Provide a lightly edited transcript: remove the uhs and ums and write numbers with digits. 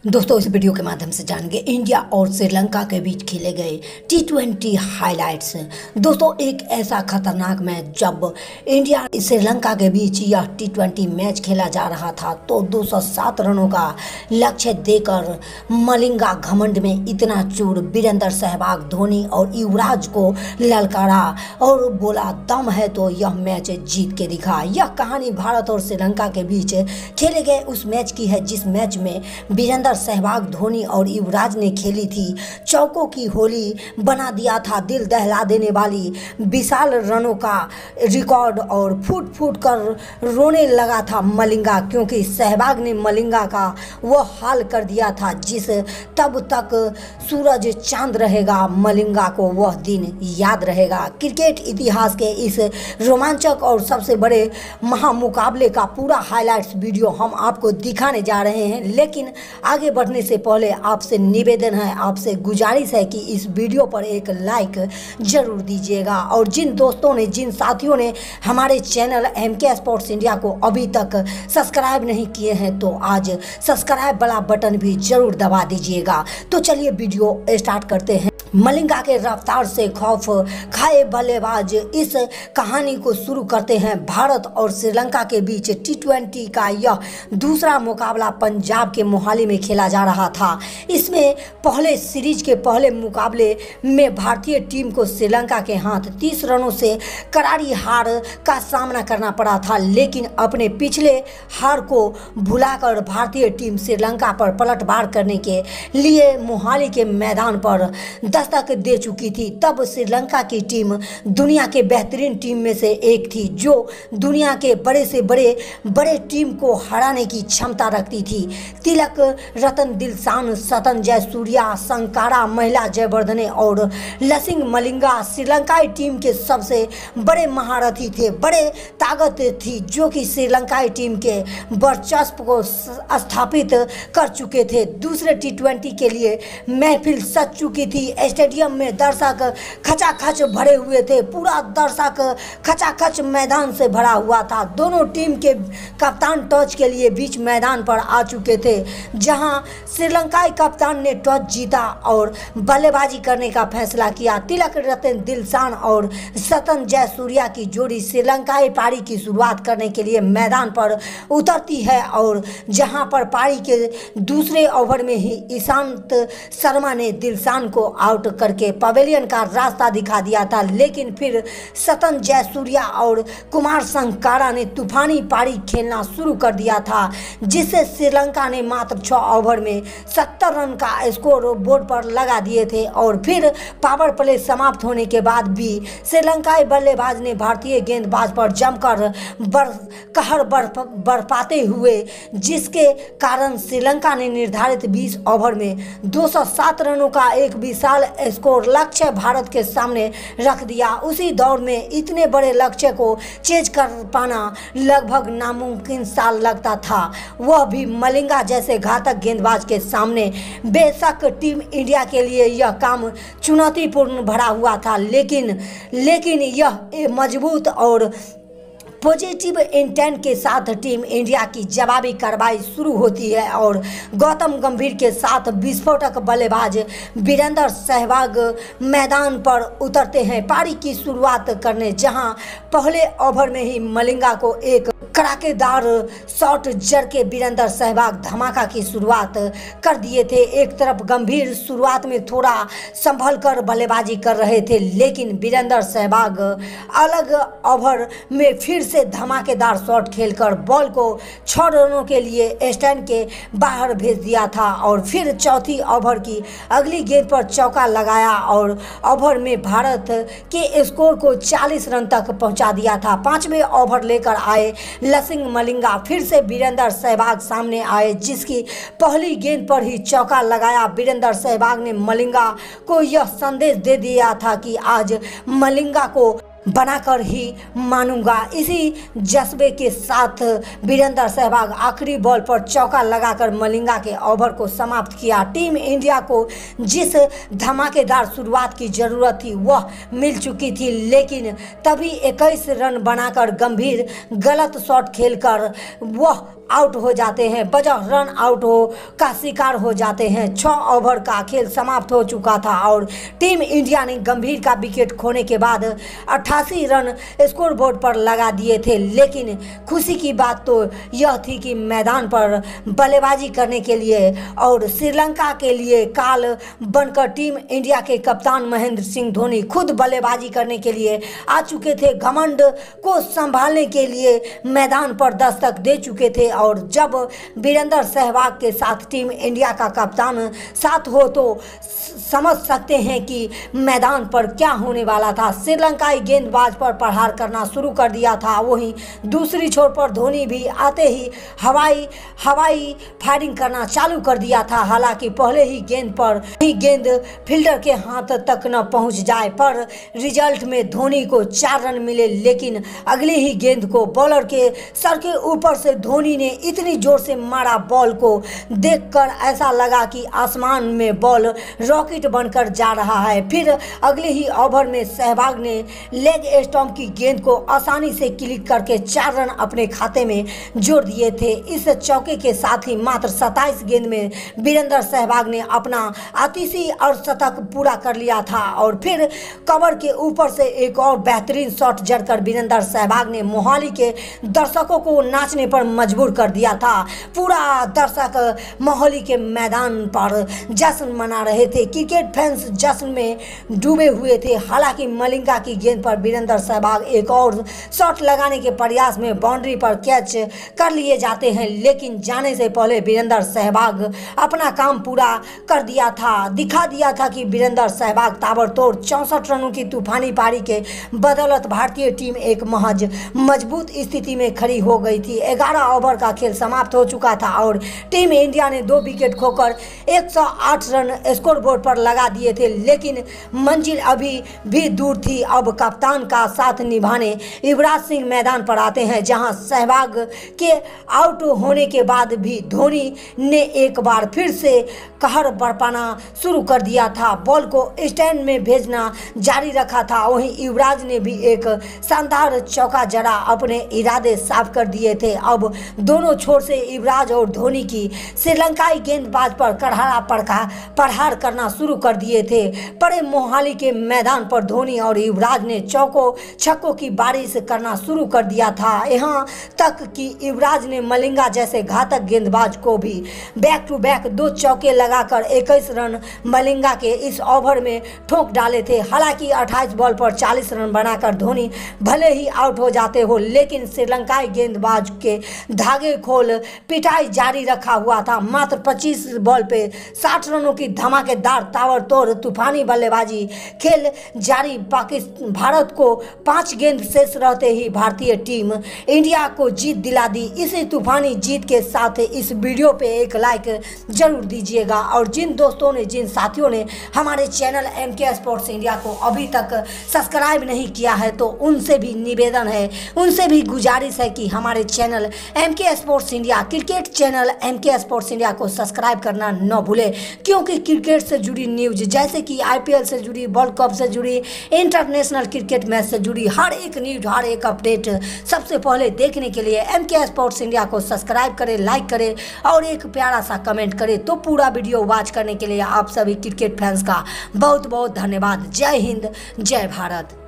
दोस्तों इस वीडियो के माध्यम से जानेंगे इंडिया और श्रीलंका के बीच खेले गए टी20 हाइलाइट्स। दोस्तों एक ऐसा खतरनाक मैच जब इंडिया श्रीलंका के बीच यह टी20 मैच खेला जा रहा था तो 207 रनों का लक्ष्य देकर मलिंगा घमंड में इतना चूर वीरेंद्र सहवाग, धोनी और युवराज को ललकारा और बोला दम है तो यह मैच जीत के दिखा। यह कहानी भारत और श्रीलंका के बीच खेले गए उस मैच की है जिस मैच में वीरेंद्र सहवाग, धोनी और युवराज ने खेली थी चौकों की होली, बना दिया था दिल दहला देने वाली विशाल रनों का रिकॉर्ड और फूट फूट कर रोने लगा था मलिंगा, क्योंकि सहवाग ने मलिंगा का वह हाल कर दिया था जिस तब तक सूरज चांद रहेगा मलिंगा को वह दिन याद रहेगा। क्रिकेट इतिहास के इस रोमांचक और सबसे बड़े महामुकाबले का पूरा हाइलाइट्स वीडियो हम आपको दिखाने जा रहे हैं, लेकिन आगे बढ़ने से पहले आपसे निवेदन है, आपसे गुजारिश है कि इस वीडियो पर एक लाइक जरूर दीजिएगा और जिन दोस्तों ने, जिन साथियों ने हमारे चैनल MK स्पोर्ट्स इंडिया को अभी तक सब्सक्राइब नहीं किए हैं तो आज सब्सक्राइब वाला बटन भी जरूर दबा दीजिएगा। तो चलिए वीडियो स्टार्ट करते हैं। मलिंगा के रफ्तार से खौफ खाए बल्लेबाज, इस कहानी को शुरू करते हैं। भारत और श्रीलंका के बीच टी20 का यह दूसरा मुकाबला पंजाब के मोहाली में खेला जा रहा था। इसमें पहले सीरीज के पहले मुकाबले में भारतीय टीम को श्रीलंका के हाथ 30 रनों से करारी हार का सामना करना पड़ा था, लेकिन अपने पिछले हार को भुलाकर भारतीय टीम श्रीलंका पर पलटवार करने के लिए मोहाली के मैदान पर दस्तक दे चुकी थी। तब श्रीलंका की टीम दुनिया के बेहतरीन टीम में से एक थी जो दुनिया के बड़े से बड़े टीम को हराने की क्षमता रखती थी। तिलक, रतन दिलशान, सतन जयसूर्या, संकारा, महिला जयवर्धने और लसिंग मलिंगा श्रीलंकाई टीम के सबसे बड़े महारथी थे। बड़े ताकत थी जो कि श्रीलंकाई टीम के वर्चस्व को स्थापित कर चुके थे। दूसरे टी20 के लिए महफिल सज चुकी थी। स्टेडियम में दर्शक खचाखच भरे हुए थे, पूरा दर्शक खचाखच मैदान से भरा हुआ था। दोनों टीम के कप्तान टॉस के लिए बीच मैदान पर आ चुके थे, जहां श्रीलंकाई कप्तान ने टॉस जीता और बल्लेबाजी करने का फैसला किया। तिलक रतन दिलशान और सतन जयसूर्या की जोड़ी श्रीलंकाई पारी की शुरुआत करने के लिए मैदान पर उतरती है और जहां पर पारी के दूसरे ओवर में ही ईशांत शर्मा ने दिलशान को आउट करके पवेलियन का रास्ता दिखा दिया था, लेकिन फिर सतन जयसूर्या और कुमार संकारा ने तूफानी पारी खेलना शुरू कर दिया था, जिससे श्रीलंका ने मात्र 6 ओवर में 70 रन का स्कोर बोर्ड पर लगा दिए थे। और फिर पावर प्ले समाप्त होने के बाद भी श्रीलंकाई बल्लेबाज ने भारतीय गेंदबाज पर जमकर कहर बरपाते हुए, जिसके कारण श्रीलंका ने निर्धारित 20 ओवर में 207 रनों का एक विशाल स्कोर लक्ष्य भारत के सामने रख दिया। उसी दौर में इतने बड़े लक्ष्य को चेज कर पाना लगभग नामुमकिन सा लगता था, वह भी मलिंगा जैसे घातक गेंदबाज के सामने। बेशक टीम इंडिया के लिए यह काम चुनौतीपूर्ण भरा हुआ था, लेकिन यह मजबूत और पॉजिटिव इंटेंट के साथ टीम इंडिया की जवाबी कार्रवाई शुरू होती है और गौतम गंभीर के साथ विस्फोटक बल्लेबाज वीरेंद्र सहवाग मैदान पर उतरते हैं पारी की शुरुआत करने, जहां पहले ओवर में ही मलिंगा को एक कड़ाकेदार शॉट जड़ के वीरेंद्र सहवाग धमाका की शुरुआत कर दिए थे। एक तरफ गंभीर शुरुआत में थोड़ा संभल कर बल्लेबाजी कर रहे थे, लेकिन वीरेंद्र सहवाग अलग ओवर में फिर से धमाकेदार शॉट खेलकर बॉल को 6 रनों के लिए स्टैंड के बाहर भेज दिया था और फिर चौथी ओवर की अगली गेंद पर चौका लगाया और ओवर में भारत के स्कोर को 40 रन तक पहुंचा दिया था। 5वें ओवर लेकर आए लसिंग मलिंगा, फिर से वीरेंद्र सहवाग सामने आए, जिसकी पहली गेंद पर ही चौका लगाया। वीरेंद्र सहवाग ने मलिंगा को यह संदेश दे दिया था कि आज मलिंगा को बनाकर ही मानूंगा। इसी जज्बे के साथ वीरेंद्र सहवाग आखिरी बॉल पर चौका लगाकर मलिंगा के ओवर को समाप्त किया। टीम इंडिया को जिस धमाकेदार शुरुआत की जरूरत थी वह मिल चुकी थी, लेकिन तभी 21 रन बनाकर गंभीर गलत शॉट खेलकर वह आउट हो जाते हैं, बजाय रन आउट हो का शिकार हो जाते हैं। 6 ओवर का खेल समाप्त हो चुका था और टीम इंडिया ने गंभीर का विकेट खोने के बाद 88 रन स्कोर बोर्ड पर लगा दिए थे। लेकिन खुशी की बात तो यह थी कि मैदान पर बल्लेबाजी करने के लिए और श्रीलंका के लिए काल बनकर टीम इंडिया के कप्तान महेंद्र सिंह धोनी खुद बल्लेबाजी करने के लिए आ चुके थे। घमंड को संभालने के लिए मैदान पर दस्तक दे चुके थे और जब वीरेंद्र सहवाग के साथ टीम इंडिया का कप्तान साथ हो तो समझ सकते हैं कि मैदान पर क्या होने वाला था। श्रीलंकाई गेंदबाज पर प्रहार करना शुरू कर दिया था। वहीं दूसरी छोर पर धोनी भी आते ही हवाई फायरिंग करना चालू कर दिया था। हालांकि पहले ही गेंद फील्डर के हाथ तक न पहुंच जाए पर रिजल्ट में धोनी को 4 रन मिले। लेकिन अगली ही गेंद को बॉलर के सर के ऊपर से धोनी ने इतनी जोर से मारा, बॉल को देखकर ऐसा लगा कि आसमान में बॉल रॉकेट बनकर जा रहा है। फिर अगले ही ओवर में सहवाग ने लेग स्टंप की गेंद को आसानी से क्लिक करके 4 रन अपने खाते में जोड़ दिए थे। इस चौके के साथ ही मात्र 27 गेंद में वीरेंद्र सहवाग ने अपना आतिशी अर्धशतक पूरा कर लिया था और फिर कवर के ऊपर से एक और बेहतरीन शॉट जड़कर वीरेंद्र सहवाग ने मोहाली के दर्शकों को नाचने पर मजबूर कर दिया था। पूरा दर्शक मोहाली के मैदान पर जश्न मना रहे थे। क्रिकेट फैंस जश्न में डूबे हुए थे। हालांकि मलिंगा की गेंद पर वीरेंद्र सहवाग एक और शॉट लगाने के प्रयास में बाउंड्री पर कैच कर लिए जाते हैं, लेकिन जाने से पहले वीरेंद्र सहवाग अपना काम पूरा कर दिया था, दिखा दिया था कि वीरेंद्र सहवाग ताबड़तोड़ 64 रनों की तूफानी पारी के बदौलत भारतीय टीम एक महज मजबूत स्थिति में खड़ी हो गई थी। 11 ओवर का खेल समाप्त हो चुका था और टीम इंडिया ने 2 विकेट खोकर 108 रन स्कोर बोर्ड पर लगा दिए थे। लेकिन मंजिल अभी भी दूर थी। अब कप्तान का साथ निभाने युवराज सिंह मैदान पर आते हैं, जहां सहवाग के आउट होने के बाद भी धोनी ने एक बार फिर से कहर बरपाना शुरू कर दिया था। बॉल को स्टैंड में भेजना जारी रखा था। वहीं युवराज ने भी एक शानदार चौका जड़ा अपने इरादे साफ कर दिए थे। अब दोनों छोर से युवराज और धोनी की श्रीलंकाई गेंदबाज पर करारा प्रहार करना शुरू कर दिए थे। बड़े मोहाली के मैदान पर धोनी और युवराज ने चौकों छक्कों की बारिश करना शुरू कर दिया था। यहाँ तक कि युवराज ने मलिंगा जैसे घातक गेंदबाज को भी बैक टू बैक 2 चौके लगाकर 21 रन मलिंगा के इस ओवर में ठोक डाले थे। हालांकि 28 बॉल पर 40 रन बनाकर धोनी भले ही आउट हो जाते हो, लेकिन श्रीलंकाई गेंदबाज के धागे खोल पिटाई जारी रखा हुआ था। मात्र 25 बॉल पे 60 रनों की धमाकेदार ताबड़तोड़ तूफानी बल्लेबाजी खेल जारी। भारत को 5 गेंद शेष रहते ही भारतीय टीम इंडिया को जीत दिला दी। इसी तूफानी जीत के साथ इस वीडियो पे एक लाइक जरूर दीजिएगा और जिन दोस्तों ने, जिन साथियों ने हमारे चैनल MK स्पोर्ट्स इंडिया को अभी तक सब्सक्राइब नहीं किया है तो उनसे भी निवेदन है, उनसे भी गुजारिश है कि हमारे channel MK sports India, cricket channel MK sports India को सब्सक्राइब करना न भूले, क्योंकि क्रिकेट से जुड़ी न्यूज जैसे कि IPL से जुड़ी, वर्ल्ड कप से जुड़ी, इंटरनेशनल क्रिकेट मैच से जुड़ी हर एक न्यूज, हर एक अपडेट सबसे पहले देखने के लिए MK स्पोर्ट्स इंडिया को सब्सक्राइब करें, लाइक करें और एक प्यारा सा कमेंट करें। तो पूरा वीडियो वॉच करने के लिए आप सभी क्रिकेट फैंस का बहुत बहुत धन्यवाद। जय हिंद, जय भारत।